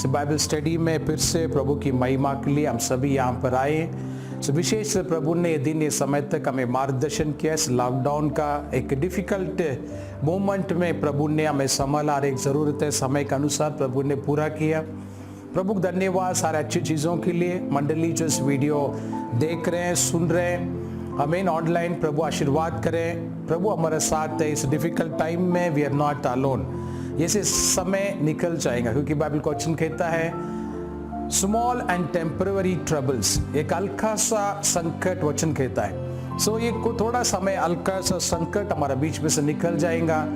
इस Bible study में फिर से प्रभु की महिमा के लिए हम सभी यहाँ पर आए। तो विशेष प्रभु ने ये दिन ये समय तक हमें मार्गदर्शन किया। इस लॉकडाउन का एक डिफिकल्ट मोमेंट में प्रभु ने हमें संभाला और एक ज़रूरत है समय के अनुसार प्रभु ने पूरा किया। प्रभु को धन्यवाद सारे अच्छी चीज़ों के लिए। मंडली जो इस वीडियो देख रहे हैं, सुन रहे हैं, हमें ऑनलाइन प्रभु आशीर्वाद करें। प्रभु हमारे साथ है इस डिफिकल्ट टाइम में। We are not alone. ये से समय निकल जाएगा, क्योंकि बाइबल का वचन कहता है स्मॉल एंड टेम्पररी ट्रबल्स, एक हल्का सा संकट वचन कहता है। सो ये थोड़ा समय हल्का सा संकट हमारा बीच में से निकल जाएगा।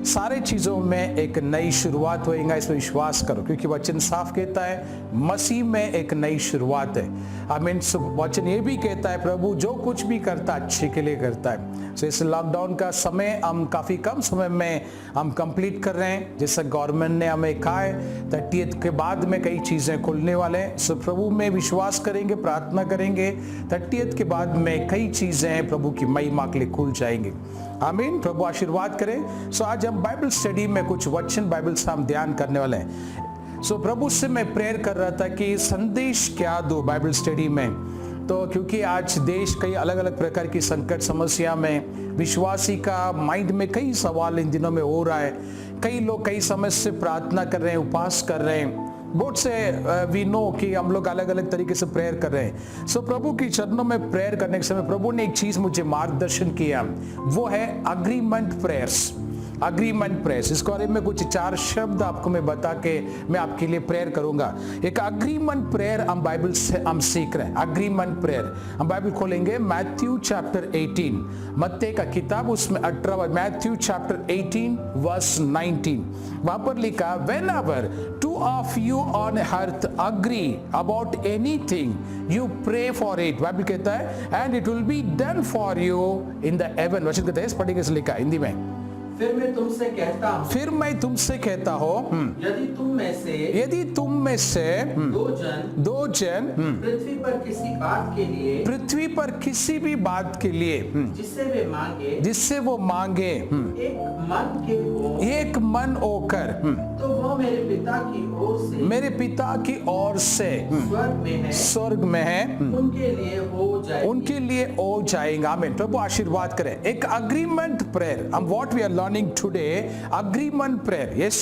सारे चीज़ों में एक नई शुरुआत होएगा, इसमें विश्वास करो, क्योंकि वचन साफ कहता है मसीह में एक नई शुरुआत है। आमीन। वचन ये भी कहता है प्रभु जो कुछ भी करता अच्छे के लिए करता है। सो इस लॉकडाउन का समय हम काफ़ी कम समय में हम कंप्लीट कर रहे हैं। जैसे गवर्नमेंट ने हमें कहा है 30 के बाद में कई चीज़ें खुलने वाले हैं। सो प्रभु में विश्वास करेंगे, प्रार्थना करेंगे, 30 के बाद में कई चीज़ें प्रभु की महिमा के लिए खुल जाएंगी। आमीन। प्रभु आशीर्वाद करें। सो आज हम बाइबल स्टडी में कुछ वचन बाइबल से हम ध्यान करने वाले हैं। सो प्रभु से मैं प्रेयर कर रहा था कि संदेश क्या दो बाइबल स्टडी में। तो क्योंकि आज देश कई अलग अलग प्रकार की संकट समस्या में, विश्वासी का माइंड में कई सवाल इन दिनों में हो रहा है। कई लोग कई समय से प्रार्थना कर रहे हैं, उपास कर रहे हैं। बहुत से वी नो कि हम लोग अलग अलग तरीके से प्रेयर कर रहे हैं। सो प्रभु की चरणों में प्रेयर करने के समय प्रभु ने एक चीज मुझे मार्गदर्शन किया, वो है अग्रीमेंट प्रेयर्स। अग्रीमेंट प्रेयर्स, इसके बारे में कुछ 4 शब्द आपको मैं बता के मैं आपके लिए प्रेयर करूंगा। एक अग्रीमेंट प्रेयर हम बाइबल से हम सीख रहे हैं। अग्रीमेंट प्रेयर हम बाइबल खोलेंगे मैथ्यू चैप्टर 18, मत्ती का किताब, उसमें 18, मैथ्यू चैप्टर 18 वर्स 19। वहां पर लिखा whenever two of you on earth agree about anything you pray for it, Bible कहता है and it will be done for you in the heaven। वचन कहता है, इस पढ़ेंगे से लिखा हिंदी में। फिर मैं तुमसे कहता हूँ यदि तुम में से दो जन पृथ्वी पर किसी भी बात के लिए जिससे वो मांगे एक मन होकर, तो वो मेरे पिता की ओर से स्वर्ग में है उनके लिए हो जाएगा। आमीन। प्रभु आशीर्वाद करें। एक अग्रीमेंट प्रेयर, हम what we are learning today, agreement prayer. Yes,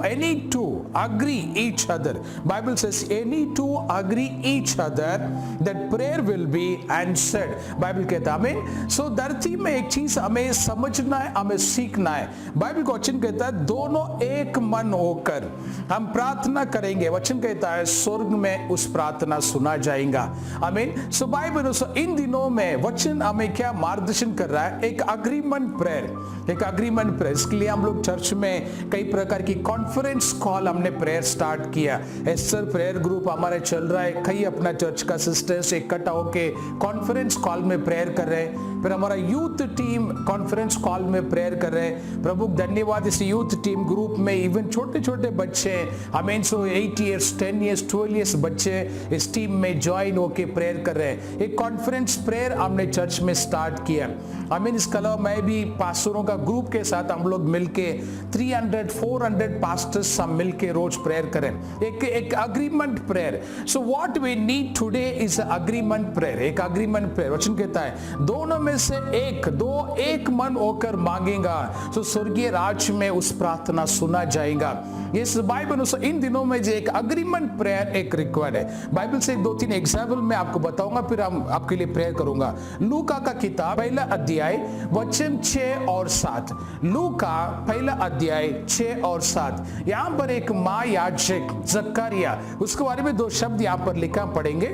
any two agree each other. Bible says any two agree each other, that prayer will be answered. Bible कहता है हमें। सो धरती में एक चीज हमें समझना है, हमें सीखना है। बाइबल का वचन कहता है दोनों एक मन होकर हम प्रार्थना करेंगे। वचन कहता है स्वर्ग में उस प्रार्थना सुना जाएगा। आमीन। सो बाइबल इन दिनों में वचन हमें क्या मार्गदर्शन कर रहा है, एक अग्रीमेंट प्रेयर, एक अग्रीमेंट प्रेयर। इसके लिए हम लोग चर्च में कई प्रकार की कॉन्फ्रेंस कॉल हमने प्रेयर स्टार्ट किया। एस्टर प्रेयर ग्रुप हमारे चल रहा है। कई अपना चर्च का सिस्टर्स इकट्ठा होके कॉन्फ्रेंस कॉल में प्रेयर कर रहे हैं। फिर हमारा यूथ टीम कॉन्फ्रेंस कॉल में प्रेयर कर रहे हैं। प्रभु धन्यवाद। इस यूथ टीम ग्रुप में इवन छोटे छोटे बच्चे, हमें 8 ईयर्स 10 ईयर्स 12 ईयर्स बच्चे इस टीम में ज्वाइन होके प्रेयर कर रहे हैं। एक कॉन्फ्रेंस प्रेयर हमने चर्च में स्टार्ट किया। आमीन। इसके अलावा मैं भी पास्टरों का ग्रुप के साथ हम लोग मिलके 300-400 पास्टर्स हम मिलके रोज प्रेयर करें, एक agreement prayer. So what we need today is agreement prayer, एक अग्रीमेंट प्रेयर। वचन कहता है दोनों में से एक मन होकर मांगेगा तो स्वर्गीय राज्य में उस प्रार्थना सुना जाएगा। इस बाइबल इन दिनों में जो एक अग्रीमेंट प्रेयर एक रिक्वायर्ड है। बाइबल से 2-3 एग्जाम्पल मैं आपको बताऊंगा, फिर हम आपके लिए प्रेयर करूंगा। लूका का किताब 1 अध्याय वचन 6 और 7। लूका 1 अध्याय 6 और 7। यहां पर एक माँ याजक जकरिया, उसके बारे में 2 शब्द यहां पर लिखा, पढ़ेंगे।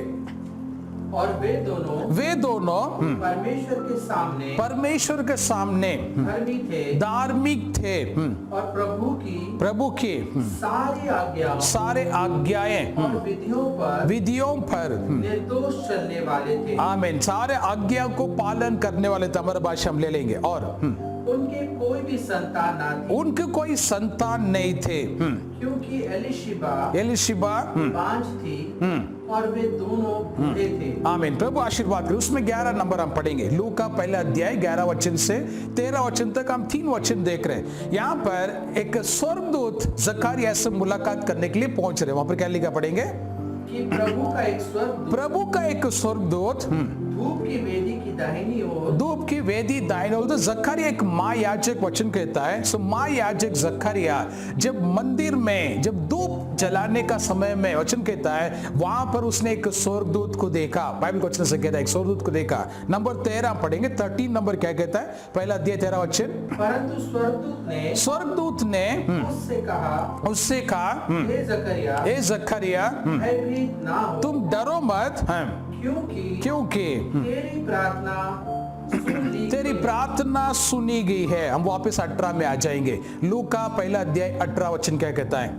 और वे दोनों परमेश्वर के सामने धार्मिक थे और प्रभु की सारे आज्ञाएं और विधियों पर निर्दोष चलने वाले थे। आमीन। सारे आज्ञा को पालन करने वाले थे। हमारा भाषा हम ले लेंगे। और उनके कोई भी संतान ना थी, उनके कोई संतान नहीं थे, क्योंकि एलिशिबा बांझ थी और वे दोनों बूढ़े थे। आमीन। प्रभु आशीर्वाद करे। उसमें 11 नंबर हम पढ़ेंगे। लूका पहला अध्याय 11 वचन से 13 वचन तक हम 3 वचन देख रहे हैं। यहाँ पर एक स्वर्गदूत जकरिया से मुलाकात करने के लिए पहुंच रहे। वहां पर क्या लिखा पढ़ेंगे कि प्रभु का एक स्वर्गदूत धूप की वेदी की दाहिनी ओर। तो जकरिया एक महायाजक वचन कहता है। सो महायाजक जकरिया जब मंदिर में जब धूप जलाने का समय में वचन कहता है वहां पर उसने एक स्वर्गदूत को देखा। बाइबल वचन से कहता है एक स्वर्गदूत को देखा। नंबर 13 पढ़ेंगे। 13 नंबर क्या कहता है? पहला अध्याय 13 वचन। परंतु स्वर्गदूत ने उससे कहा हे जकरिया भयभीत ना हो, तुम डरो मत, क्योंकि तेरी प्रार्थना सुनी गई है। हम वापस 18 में आ जाएंगे। लूका पहला अध्याय 18 वचन क्या कहता है?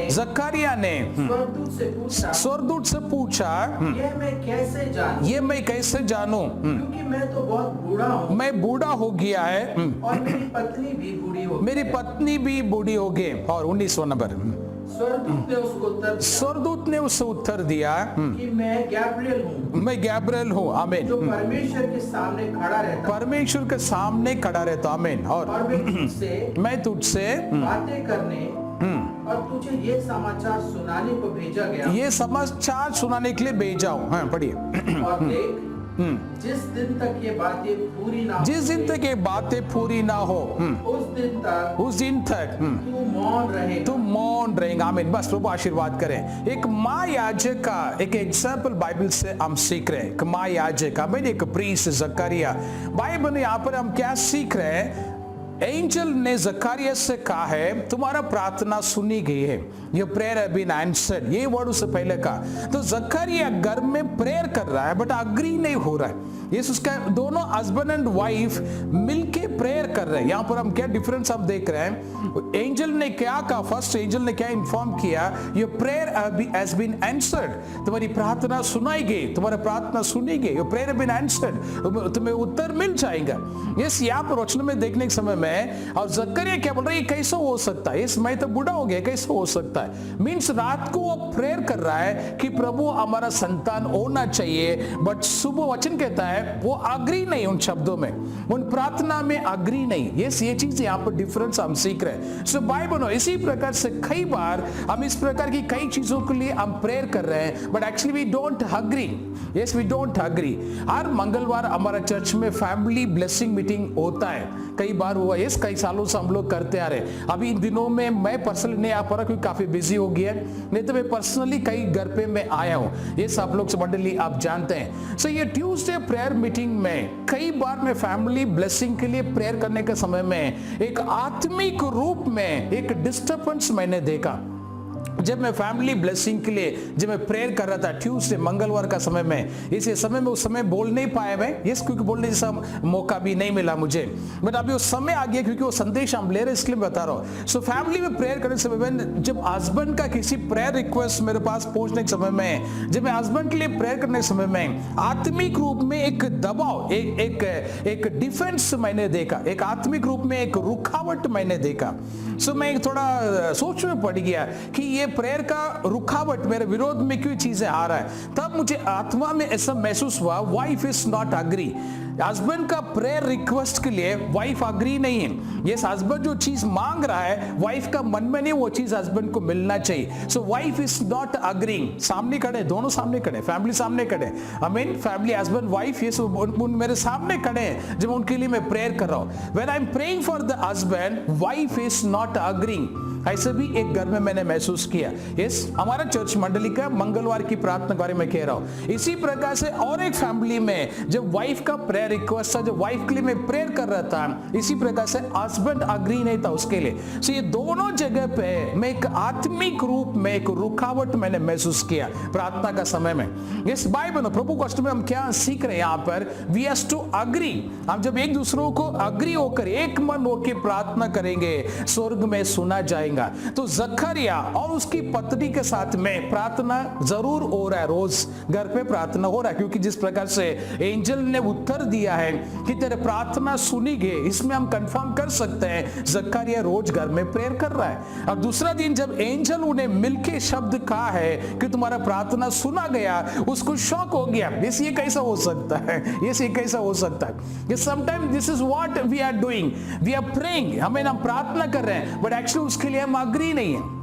जकरिया ने स्वर्गदूत से पूछा ये मैं कैसे जानूं? क्योंकि मैं तो बहुत बूढ़ा हूँ। मैं बूढ़ा हो गया है और मेरी पत्नी भी बूढ़ी हो गई। और 19वां नंबर। स्वर्गदूत ने उससे उत्तर दिया कि मैं गैब्रिएल हूँ। आमीन। जो परमेश्वर के सामने खड़ा रहता। आमीन। और मैं तुझसे बातें करने और तुझे ये समाचार सुनाने को भेजा गया। ये समाचार सुनाने के लिए भेजा हूँ। हाँ पढ़िए। और देख जिस दिन तक ये बातें पूरी ना हो उस दिन तक तू मौन रहेगा। आमीन। बस प्रभु आशीर्वाद करें। एक महायाजक का एक एग्जाम्पल बाइबल से हम सीख रहे हैं। एक महायाजक, आमीन, एक प्रीस्ट जकरिया। बाइबल में यहाँ पर हम क्या सीख रहे हैं? एंजल ने जकरिया से कहा है तुम्हारा प्रार्थना सुनी गई है, ये प्रेयर हैव बीन आंसर्ड। ये वर्ड उससे पहले कहा। तो जकरिया घर में प्रेयर कर रहा है बट अग्री नहीं हो रहा है। ये उसका दोनों हस्बैंड एंड वाइफ मिलके प्रेयर कर रहे हैं। यहाँ पर हम क्या डिफरेंस हम देख रहे हैं? एंजल ने क्या कहा? फर्स्ट एंजल ने क्या इन्फॉर्म किया? Your prayer has been answered. तुम्हारी प्रार्थना सुनाई गई, तुम्हारा प्रार्थना सुनी गई, your prayer have been answered. तुम्हें उत्तर मिल जाएगा। यस, यहाँ पर वचन में देखने के समय में और जकरिया क्या बोल रहा है? कैसे हो सकता है? इस मैं तो बूढ़ा हो गया, कैसे हो सकता है? मींस रात को वो प्रेयर कर रहा है कि प्रभु हमारा संतान होना चाहिए, बट सुबह वचन कहता है वो अग्री नहीं उन शब्दों में, उन प्रार्थना में अग्री नहीं। यस, ये चीज यहाँ पर डिफरेंस हम सीख रहे हैं। सो बाइबल इसी प्रकार से कई बार हम इस प्रकार की कई चीजों के लिए हम प्रेयर कर रहे हैं but actually we don't agree. Yes, we don't agree. हर मंगलवार हमारा चर्च में फैमिली ब्लेसिंग मीटिंग होता है। कई बार हुआ, यस, कई सालों से हम लोग करते आ रहे हैं। अभी इन दिनों में मैं पर्सनली नहीं आ पा रहा क्योंकि काफी बिजी हो गया, नहीं तो मैं पर्सनली कई घर पे मैं आया हूँ। ये सब लोग मंडली आप जानते हैं। सो ये ट्यूसडे प्रेयर मीटिंग में कई बार मैं फैमिली ब्लेसिंग के लिए प्रेयर करने के समय में एक आत्मिक रूप में एक डिस्टर्बेंस मैंने देखा। जब मैं फैमिली ब्लेसिंग के लिए जब मैं प्रेयर कर रहा था ट्यूसडे मंगलवार का समय में, इस समय में उस समय बोल नहीं पाया मैं, यस, क्योंकि बोलने जैसा मौका भी नहीं मिला मुझे, बट अभी उस समय आ गया क्योंकि वो संदेश हम ले रहे इसलिए बता रहा हूँ। सो फैमिली में प्रेयर करने समय में जब हस्बैंड का किसी प्रेयर रिक्वेस्ट मेरे पास पहुंचने के समय में, जब मैं हस्बैंड के लिए प्रेयर करने के समय में आत्मिक रूप में एक दबाव, एक डिफेंस मैंने देखा, एक आत्मिक रूप में एक रुकावट मैंने देखा। सो मैं थोड़ा सोच में पड़ गया कि ये प्रेयर का रुकावट मेरे विरोध में क्यों चीजें आ रहा है। तब मुझे आत्मा में ऐसा महसूस हुआ wife is not agree. Husband का प्रेयर रिक्वेस्ट के लिए वाइफ अग्री नहीं है। ये हस्बैंड जो चीज मांग रहा है वाइफ का मन में नहीं, वो चीज हस्बैंड को मिलना चाहिए। सो वाइफ इज नॉट अग्रीइंग। सामने खड़े, दोनों सामने खड़े, फैमिली सामने खड़े, I mean family husband wife, ये मेरे सामने खड़े हैं जब उनके लिए मैं प्रेयर कर रहा हूं। When I am praying for the husband, wife is not agreeing. ऐसे भी एक घर में मैंने महसूस किया। यस, हमारा चर्च मंडली का मंगलवार की प्रार्थना के बारे में कह रहा हूं। इसी प्रकार से और एक फैमिली में जब वाइफ का प्रेयर रिक्वेस्ट था, जब वाइफ के लिए मैं प्रेयर कर रहा था, इसी प्रकार से हस्बैंड अग्री नहीं था उसके लिए। सो ये दोनों जगह पे मैं एक आत्मिक रूप में एक रुकावट मैंने महसूस किया प्रार्थना का समय में। यस, बाइबल प्रभु कष्ट में हम क्या सीख रहे हैं यहाँ पर? We have to agree. हम जब एक दूसरों को अग्री होकर एक मन होकर प्रार्थना करेंगे, स्वर्ग में सुना जाएगा। तो जकरिया और उसकी पत्नी के साथ में प्रार्थना जरूर हो रहा है, रोज घर पे प्रार्थना हो रहा है, क्योंकि जिस प्रकार से एंजल ने उत्तर दिया है कि तेरे प्रार्थना सुनी गई। इसमें हम कंफर्म कर सकते हैं जकरिया रोज घर में प्रेयर कर रहा है। अब दूसरा दिन जब एंजल उन्हें मिलके शब्द कहा है कि तुम्हारा प्रार्थना सुना गया, उसको शॉक हो गया। ये कैसा हो सकता है, ये कैसा हो सकता है। Sometime this is what we are doing, we are praying, हम प्रार्थना कर रहे हैं बट एक्चुअली उसके लिए हम अग्री नहीं है,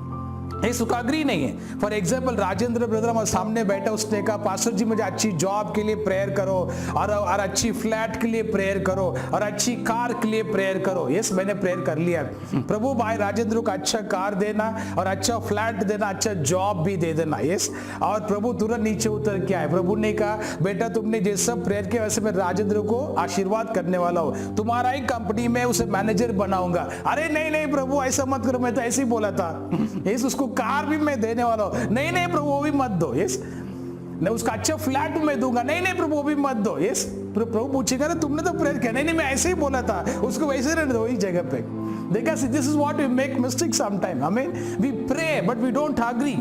इसका अग्री नहीं है। फॉर एग्जाम्पल राजेंद्र ब्रदर हमारे सामने बैठा, उसने कहा पास्टर जी मुझे अच्छी जॉब के लिए प्रेयर करो और अच्छी फ्लैट के लिए प्रेयर करो और अच्छी कार के लिए प्रेयर करो। यस, मैंने प्रेयर कर लिया। प्रभु भाई राजेंद्र को अच्छा कार देना और अच्छा फ्लैट देना, अच्छा जॉब भी दे देना। यस, और प्रभु तुरंत नीचे उतर के आए। प्रभु ने कहा बेटा तुमने जैसा प्रेयर किया वैसे मैं राजेंद्र को आशीर्वाद करने वाला हूं, तुम्हारा ही कंपनी में उसे मैनेजर बनाऊंगा। अरे नहीं नहीं प्रभु ऐसा मत करो, मैं तो ऐसे ही बोला था। यस, उसको कार भी मैं देने वाला हूं। नहीं नहीं प्रभु वो भी मत दो। यस, नहीं उसका अच्छा फ्लैट मैं दूंगा। नहीं नहीं प्रभु वो भी मत दो। यस, प्रभु पूछेगा ना तुमने तो प्रेयर किया। नहीं नहीं मैं ऐसे ही बोला था, उसको वैसे रहने दो वही जगह पे। देखा, this is what we make mistake sometime. I mean we pray but we don't agree,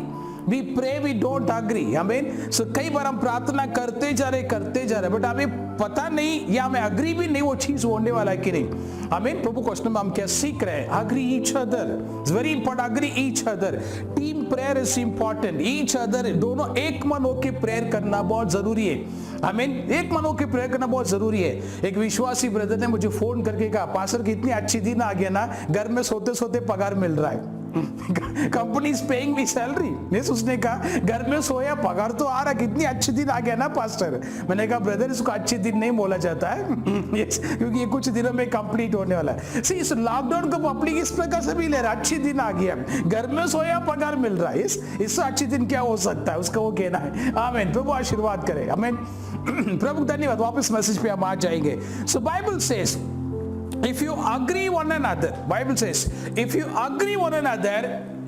we pray we don't agree. I mean so कई बार हम प्रार्थना करते जा रहे बट हमें पता नहीं या हमें अग्री भी नहीं वो चीज होने वाला है कि नहीं। आई मीन प्रभु क्वेश्चन में हम क्या सीख रहे हैं? Agree each other, it's very important. Agree each other, team prayer is important. Each other, दोनों एक मन होकर प्रेयर करना बहुत जरूरी है। आई मीन एक मन होकर प्रेयर करना बहुत जरूरी है। एक विश्वासी ब्रदर ने मुझे फोन करके कहा पास्टर की इतनी अच्छी दिन आ गया ना, घर में सोते सोते पगार मिल रहा है। Company is paying me salary. नहीं, उसने कहा घर में सोया पगार तो आ रहा, कितनी अच्छी दिन आ गया ना पास्टर। मैंने कहा ब्रदर इसको अच्छी दिन नहीं बोला जाता है yes, क्योंकि ये कुछ दिनों में कंप्लीट होने वाला है। See, इस लॉकडाउन को पब्लिक इस प्रकार से भी ले रहा है, अच्छी दिन आ गया, घर में सोया पगार मिल रहा है। इससे अच्छी दिन क्या हो सकता है, उसका वो कहना है। आमीन, प्रभु आशीर्वाद करे। आमीन, प्रभु धन्यवाद। वापस मैसेज पे हम आ जाएंगे। So Bible says if you agree one another, Bible says if you agree one another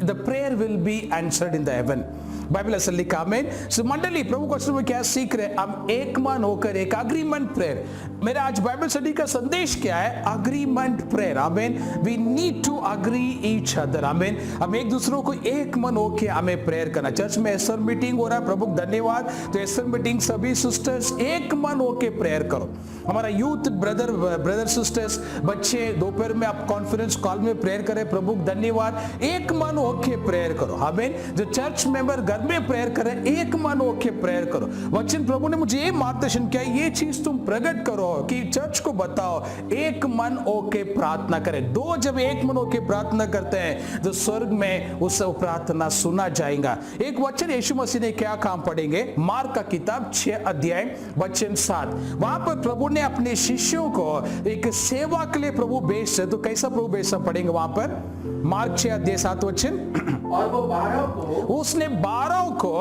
the prayer will be answered in the heaven। Bible ऐसा लिखा। आमीन। सो मंडली प्रभु क्वेश्चन में क्या सीख रहे हैं? हम एक मन होकर एक अग्रीमेंट प्रेयर। मेरा आज बाइबल स्टडी का संदेश क्या है? Agreement prayer. आमीन, we need to agree each other. आमीन, हम एक दूसरों को एक मन होकर हमें प्रेयर करना। चर्च में एस्टर मीटिंग हो रहा है, प्रभु धन्यवाद। तो एस्टर मीटिंग सभी सिस्टर्स एक मन होकर प्रेयर करो। हमारा यूथ ब्रदर सिस्टर्स बच्चे दोपहर में आप कॉन्फ्रेंस कॉल में प्रेयर करें, प्रभु धन्यवाद। एक मन होकर प्रेयर करो। आमीन, जो चर्च मेंबर घर में प्रेयर करें, एक मन होकर प्रेयर करो। वचन प्रभु ने मुझे ये मार्गदर्शन किया, ये चीज तुम प्रकट करो कि चर्च को बताओ एक मन होकर प्रार्थना करें। दो जब एक मन होकर प्रार्थना करते हैं तो स्वर्ग में उस प्रार्थना सुना जाएगा। एक वचन यीशु मसीह ने क्या काम पढ़ेंगे? मार्क का किताब 6 अध्याय वचन 7। वहां पर प्रभु ने अपने शिष्यों को एक सेवा के लिए प्रभु भेज, तो कैसा प्रभु भेज पढ़ेंगे वहां पर? मार्क 6 अध्याय 7 वचन। और वो 12 को, उसने 12 को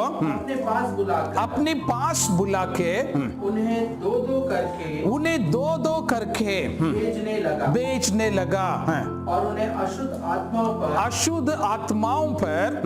अपने पास बुला के उन्हें दो दो करके बेचने लगा और उन्हें अशुद्ध आत्माओं पर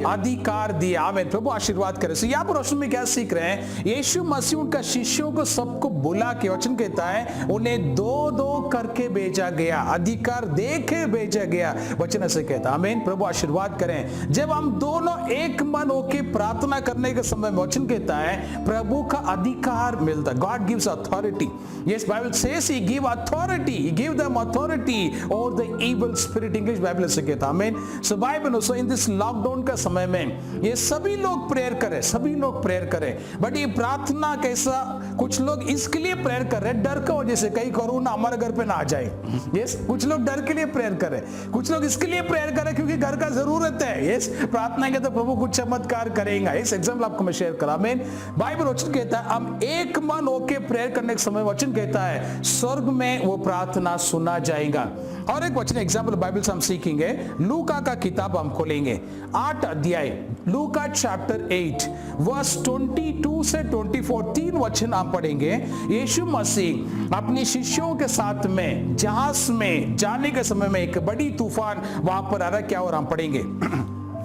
अधिकार दिया। आमीन, प्रभु आशीर्वाद करे। सो यहाँ पर वचन में क्या सीख रहे हैं? यीशु मसीह उनका शिष्यों को सबको बुला के, वचन कहता है उन्हें दो दो करके भेजा गया, अधिकार देके भेजा गया। वचन ऐसे कहता है। आमीन, प्रभु आशीर्वाद करें। जब हम दोनों एक मन होकर प्रार्थना करने के समय में, वचन कहता है प्रभु का अधिकार मिलता है। God gives authority. Yes, Bible says he give authority, he give them authority over the evil spirit. English Bible से कहता है। आमीन। So Bible so in this lockdown का समय में ये सभी लोग प्रेयर करें, सभी लोग प्रेयर करें। बट ये प्रार्थना कैसा, कुछ लोग इसके लिए प्रेयर कर रहे हैं डर की वजह से, कहीं कोरोना हमारे घर पे ना आ जाए। यस, कुछ लोग डर के लिए प्रेयर करें, कुछ लोग इसके लिए प्रेयर करें क्योंकि घर का जरूरत है। यस, प्रार्थना के तो प्रभु कुछ चमत्कार करेगा। इस एग्जाम्पल आपको मैं शेयर करा। आमीन। बाइबल वचन कहता है हम एक मन होकर प्रेयर करने के समय, वचन कहता है स्वर्ग में वो प्रार्थना सुना जाएगा। और एक वचन एग्जाम्पल बाइबल से हम सीखेंगे। लूका का किताब हम खोलेंगे 8 अध्याय, लूका चैप्टर 8 वर्स 22 से 24, 3 वचन हम पढ़ेंगे। यीशु मसीह अपने शिष्यों के साथ में जहाज में जाने के समय में एक बड़ी तूफान वहां पर आ रहा, क्या और हम पढ़ेंगे।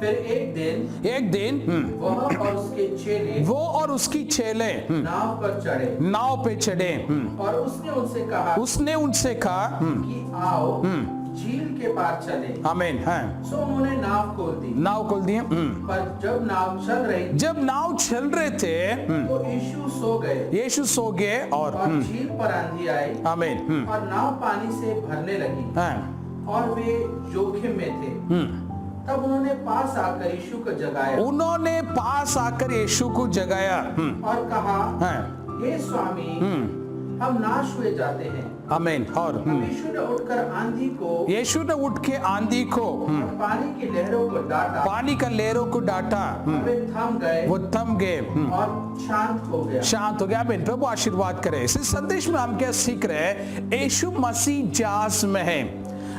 फिर एक दिन वो और उसके चेले नाव पे चढ़े और उसने उनसे कहा कि आओ झील के पार चले। आमीन। हाँ, सो उन्होंने नाव खोल दी। नाव खोल दिए। पर जब नाव चल रही जब नाव चल रहे थे तो यीशु सो गए यीशु सो गए और और झील पर आंधी आई आमीन। और नाव पानी से भरने लगी हाँ, और वे जोखिम में थे। तब उन्होंने पास आकर यीशु को जगाया उन्होंने पास आकर यीशु को जगाया और कहा, हाँ, हे स्वामी, हम नाश हुए जाते हैं। आमीन। और तब यीशु ने उठकर आंधी को यीशु ने उठ के आंधी को और पानी की लहरों को डांटा पानी का लहरों को डांटा, और वे थम गए वो थम गए, और शांत हो गया। शांत हो गया। आमीन। प्रभु आशीर्वाद करे। इस संदेश में हम क्या सीख रहे हैं? यीशु मसीह जहाज में है।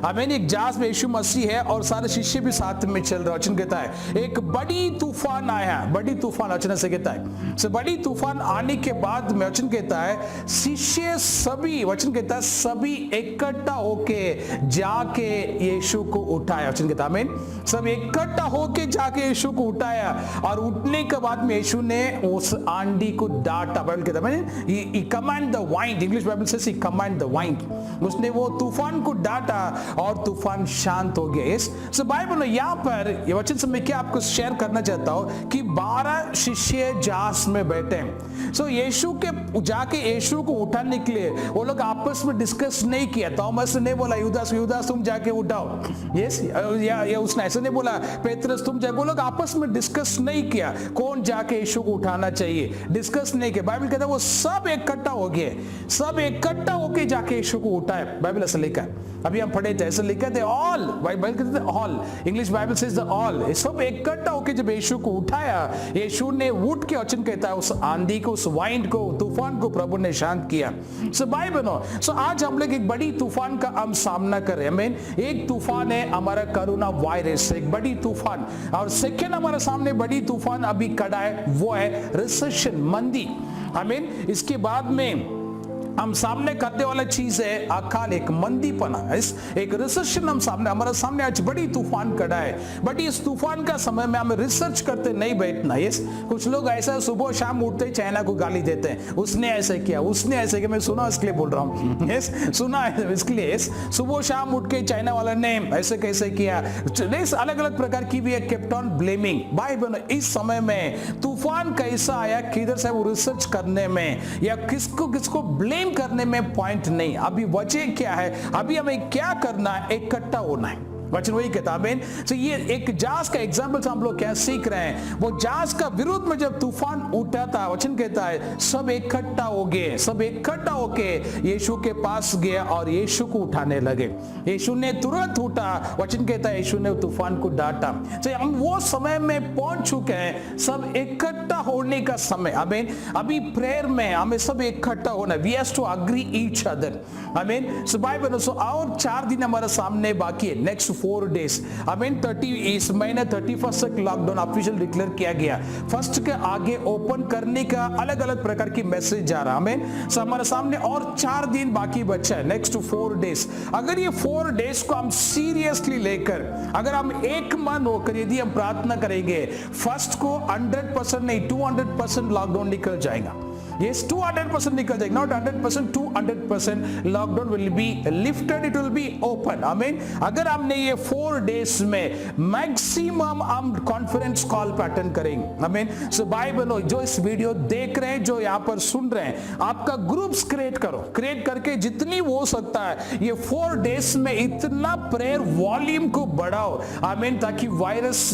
आमीन। एक जहाज में यीशु मसीह है और सारे शिष्य भी साथ में चल रहे। वचन कहता है एक बड़ी तूफान आया, बड़ी तूफान, वचन से कहता है। सो बड़ी तूफान आने के बाद में वचन कहता है शिष्य सभी, वचन कहता है सभी इकट्ठा होके जाके यीशु को उठाया। वचन कहता है आमीन। सब इकट्ठा होके जाके यीशु को उठाया और उठने के बाद में यीशु ने उस आंधी को डांटा। बाइबल कहता है he command the wind, English Bible से ही कमांड द वाइंड। उसने वो तूफान को डांटा और तूफान शांत हो गया। इस बाइबल में यहाँ पर ये वचन से मैं क्या आपको शेयर करना चाहता हूँ कि 12 शिष्य जहाज में बैठे हैं। सो यीशु के जाके यीशु को उठाने के लिए वो लोग आपस में डिस्कस नहीं किया। थॉमस ने बोला यूदास तुम जाके उठाओ, यस, या उसने ऐसे नहीं बोला पेत्रस तुम जाके। वो लोग आपस में डिस्कस नहीं किया कौन जाके यीशु को उठाना चाहिए, डिस्कस नहीं किया। बाइबल कहता है वो सब इकट्ठा हो गए, सब इकट्ठा होके जाके यीशु को उठाए। बाइबल ऐसा लिखा है, अभी हम पढ़े थे ऐसे लिखा थे ऑल, बाइबल कहते थे all, English Bible says the all. सब इकट्ठा होके जब यीशु को उठाया, यीशु ने उठ के वचन कहता है उस आंधी को, उस वाइंड को, तूफान को प्रभु ने शांत किया। सो बाइबल सो आज हम लोग एक बड़ी तूफान का हम सामना कर रहे हैं। आमीन। एक तूफान है हमारा कोरोना वायरस, एक बड़ी तूफान, और सेकेंड हमारे सामने बड़ी तूफान अभी खड़ा है वो है रिसेशन, मंदी। आमीन। इसके बाद में हम सामने करने वाला चीज है अकाल, एक मंदीपना, एक रिसेशन हम सामने, हमारे सामने आज बड़ी तूफान खड़ा है। बट इस तूफान का समय में हमें रिसर्च करते नहीं बैठना। यस, कुछ लोग ऐसा सुबह शाम उठते ही चाइना को गाली देते हैं, उसने ऐसे किया, उसने ऐसे किया। मैं सुना इसके लिए बोल रहा हूँ, यस, सुना है इसके लिए। यस, सुबह शाम उठ के चाइना वाला ने ऐसे कैसे किया, अलग अलग प्रकार की भी है केप्ट ऑन ब्लेमिंग। भाई बहनों, इस समय में तूफान कैसा आया किधर से, वो रिसर्च करने में या किसको किसको ब्लेम करने में पॉइंट नहीं। अभी वजह क्या है, अभी हमें क्या करना है, इकट्ठा होना है। वचन वही कहता है। तो ये एक जहाज का एग्जाम्पल से हम लोग क्या सीख रहे हैं, वो जहाज का विरोध में जब तूफान उठा था, वचन कहता है सब इकट्ठा हो गए, सब इकट्ठा होके यीशु के पास गया और यीशु को उठाने लगे। यीशु ने तुरंत उठा, वचन कहता है यीशु ने तूफान को डांटा। तो हम वो समय में पहुंच चुके हैं, सब इकट्ठा होने का समय। आमीन। अभी प्रेयर में हमें सब इकट्ठा होना, we have to agree each other. Amen. So Bible और 4 दिन हमारे सामने बाकी है, नेक्स्ट 4 days। आमीन। 30 इस महीने 31 तक लॉकडाउन ऑफिशियल डिक्लेयर किया गया। फर्स्ट के आगे ओपन करने का अलग अलग प्रकार की मैसेज जा रहा है। आमीन। सो हमारे सामने और 4 दिन बाकी बचा है, नेक्स्ट 4 days। अगर ये 4 days को हम सीरियसली लेकर, अगर हम एक मन होकर यदि हम प्रार्थना करेंगे, फर्स्ट को 100% नहीं 200% लॉकडाउन निकल जाएगा। Yes, 200% निकल जाएगा, not 100%, 200% lockdown will be lifted, it will be open. आमीन। अगर हमने ये 4 days में मैक्सिमम हम कॉन्फ्रेंस कॉल पे अटेंड करेंगे। आमीन। सो भाई बहनों, जो इस वीडियो देख रहे हैं, जो यहाँ पर सुन रहे हैं, आपका ग्रुप्स क्रिएट करो, क्रिएट करके जितनी हो सकता है ये 4 days में इतना प्रेयर वॉल्यूम को बढ़ाओ। आमीन। ताकि वायरस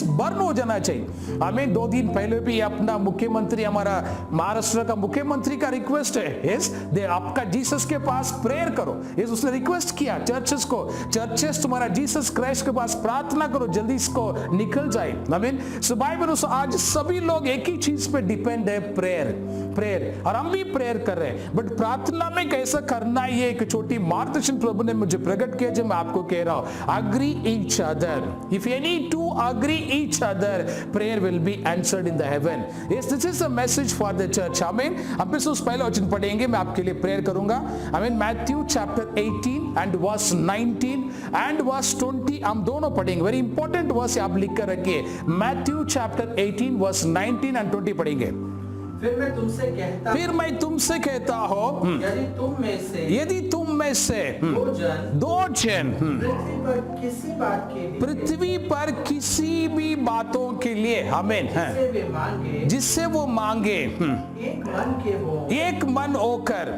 बर्न हो जाना चाहिए। आमीन। 2 दिन पहले भी अपना मुख्यमंत्री, हमारा महाराष्ट्र का मुख्यमंत्री का रिक्वेस्ट है, यस, आपका जीसस के पास प्रेयर करो। यस, उसने रिक्वेस्ट किया चर्चेस को, चर्चेस तुम्हारा जीसस क्राइस्ट के पास प्रार्थना करो, जल्दी इसको निकल जाए। आमीन। सो बाइबल आज सभी लोग एक ही चीज पे डिपेंड है, प्रेयर, प्रेयर, और हम भी प्रेयर कर रहे हैं। बट प्रार्थना में कैसा करना है, ये एक छोटी मार्गदर्शन प्रभु ने मुझे प्रकट किया, जो मैं आपको कह रहा हूं। Agree each other, if you need to agree each other, prayer will be answered in the heaven. Yes, this is the message for the church. Amen. हम फिर उस पहले वचन पढ़ेंगे, मैं आपके लिए प्रेयर करूंगा। Amen. Matthew chapter 18 and verse 19 and verse 20 हम दोनों पढ़ेंगे। वेरी इंपॉर्टेंट वर्स आप लिख कर रखिए। मैथ्यू चैप्टर 18 वर्स 19 एंड 20 पढ़ेंगे। फिर मैं तुमसे कहता हूँ यदि तुम में से दो जन पृथ्वी पर किसी भी बातों के लिए आमीन जिससे वो मांगे एक मन होकर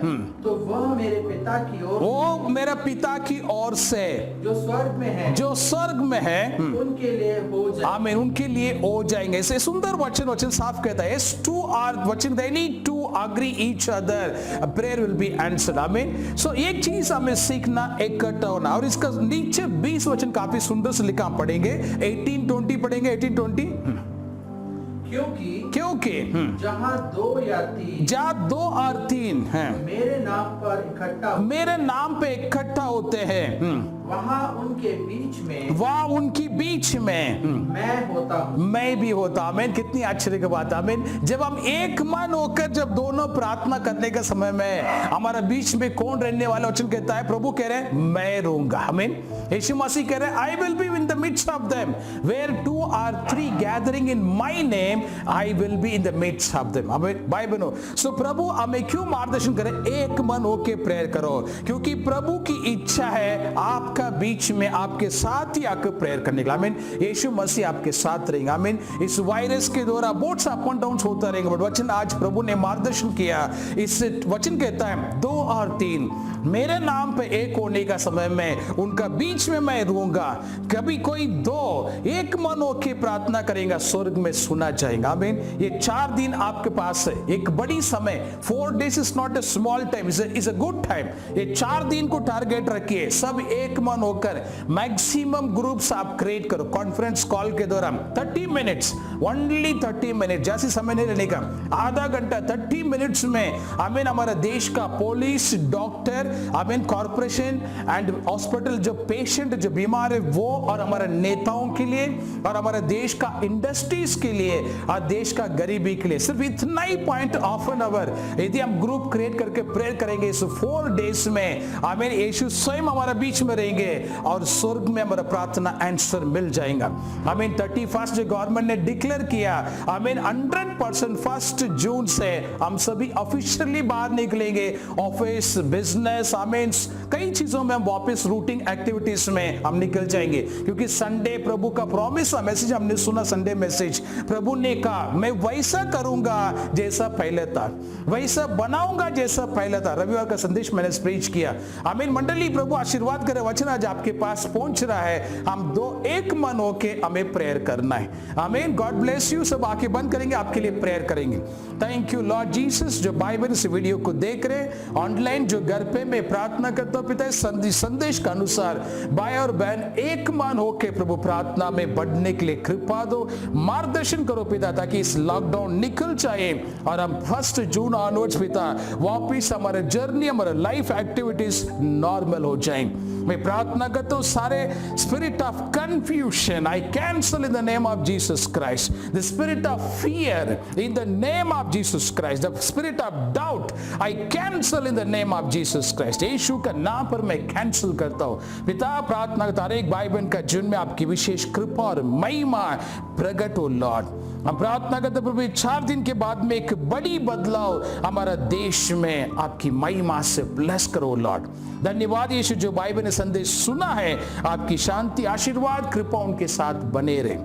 तो वह मेरे पिता की ओर वो मेरा पिता की ओर से जो स्वर्ग में है उनके लिए हो जाए आमीन उनके लिए हो जाएंगे। इसे सुंदर वचन साफ कहता है टू आर वचन दे need to agree each other prayer will be answered amen. So एक चीज हमें सीखना इकट्ठा होना और इसका नीचे 20 वचन काफी सुंदर से लिखा पढ़ेंगे 18-20 पढ़ेंगे 18-20 क्योंकि जहाँ दो और तीन हैं मेरे नाम पे इकट्ठा होते हैं वहाँ उनके बीच में मैं भी होता आमीन। कितनी आश्चर्य की बात आमीन। जब हम एक मन होकर जब दोनों प्रार्थना करने के समय में हमारा बीच में कौन रहने वाला वचन कहता है प्रभु कह रहे हैं मैं रहूंगा आमीन। यीशु मसीह कह रहे हैं I will be in the midst of them where 2 or 3 gathering in my name I will be in the midst of them amen. भाई बहनों सो प्रभु हमें क्यों मार्गदर्शन करे एक मन होकर प्रेयर करो क्योंकि प्रभु की इच्छा है आपका बीच में आपके साथ ही आकर प्रेयर करने का आमीन। यीशु मसीह आपके साथ रहेंगे आमीन। इस वायरस के द्वारा बहुत सा अप एंड डाउन होता रहेगा बट वचन आज प्रभु ने मार्गदर्शन किया। इस वचन कहता है 2 और 3 मेरे नाम पे एक होने का समय में उनका बीच में मैं रहूंगा। कभी कोई 2 एक मन होकर प्रार्थना करेगा स्वर्ग में सुना जाएगा आमीन। ये 4 दिन आपके पास है एक बड़ी समय 4 days is not a small time is a good time. ये 4 दिन को टारगेट रखिए सब एक मन होकर मैक्सिमम ग्रुप्स आप क्रिएट करो कॉन्फ्रेंस कॉल के दौरान 30 मिनट्स ओनली 30 मिनट जैसे समय नहीं लेने का आधा घंटा 30 मिनट्स में आमीन। हमारा देश का पुलिस डॉक्टर आमीन कॉर्पोरेशन एंड हॉस्पिटल जो पेशेंट जो बीमार है वो और हमारे नेताओं के लिए और हमारे देश का इंडस्ट्रीज के लिए और देश का गरीबी के लिए सिर्फ इतना ही पॉइंट ऑफ एन आवर यदि हम ग्रुप क्रिएट करके प्रेयर करेंगे इस 4 days में आमीन यीशु स्वयं हमारा बीच में रहेंगे और स्वर्ग में हमारा प्रार्थना आंसर मिल जाएगा आमीन। 31 जो गवर्नमेंट ने डिक्लेयर किया आमीन 100% 1 जून से हम सभी ऑफिशियली बाहर निकलेंगे ऑफिस बिजनेस आमीन कई चीजों में हम वापस रूटीन एक्टिविटीज में हम निकल जाएंगे क्योंकि संडे प्रभु का प्रॉमिस मैसेज हमने सुना संडे मैसेज प्रभु ने कहा मैं वैसा करूंगा जैसा पहले था वैसा बनाऊंगा जैसा पहले था। रविवार का संदेश मैंने प्रीच किया आमीन। मंडली प्रभु आशीर्वाद करे वचन आज आपके पास पहुंच रहा है हम 2 एक मन होके हमें प्रेयर करना है आमीन। God bless you. सब आंखें बंद करेंगे आपके लिए प्रेयर करेंगे। थैंक यू लॉर्ड जीसस जो बाइबल इस वीडियो को देख रहे ऑनलाइन जो घर पे मैं प्रार्थना करता हूं पिता संदेश के अनुसार भाई और बहन एक मन होके प्रभु प्रार्थना में बढ़ने के लिए कृपा दो मार्गदर्शन करो पिता ताकि इस लॉकडाउन निकल जाए और हम 1 जून ऑनवर्ड्स पिता वापिस हमारे जर्नी हमारे लाइफ एक्टिविटीज नॉर्मल हो जाए। मैं प्रार्थना करता हूं सारे spirit of confusion I cancel in the name of Jesus Christ the spirit of fear in the name of Jesus Christ the spirit of doubt I cancel in the name of Jesus Christ यीशु का नाम पर मैं cancel करता हूं पिता। प्रार्थना करता हूं एक भाई बहन का जीवन में आपकी विशेष कृपा और महिमा प्रकट हो लॉर्ड। हम प्रार्थना करते प्रभु 4 दिन के बाद में एक बड़ी बदलाव हमारा देश में आपकी महिमा से ब्लेस करो लॉर्ड। धन्यवाद यीशु जो बाइबल ने संदेश सुना है आपकी शांति आशीर्वाद कृपा उनके साथ बने रहे।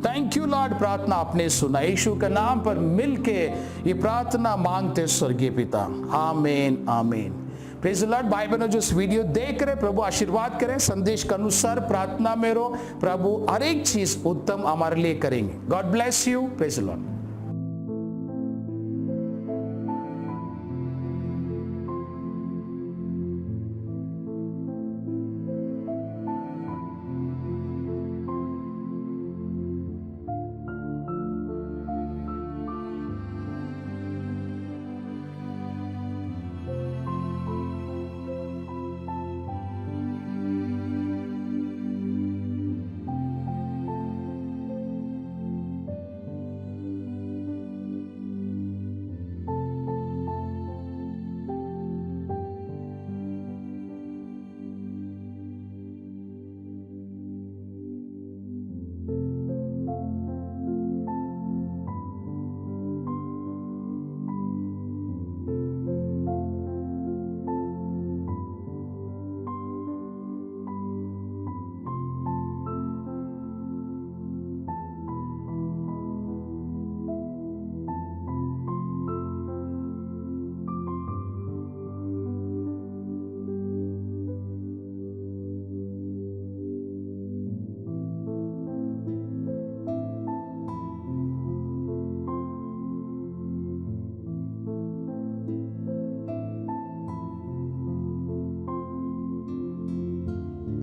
थैंक यू लॉर्ड प्रार्थना आपने सुना यीशु के नाम पर मिलके ये प्रार्थना मांगते स्वर्गीय पिता आमीन आमीन। Praise the Lord. भाई बहनों जो इस वीडियो देख रहे प्रभु आशीर्वाद करें संदेश के अनुसार प्रार्थना में रहो प्रभु हर एक चीज उत्तम हमारे लिए करेंगे। God bless you. Praise the Lord.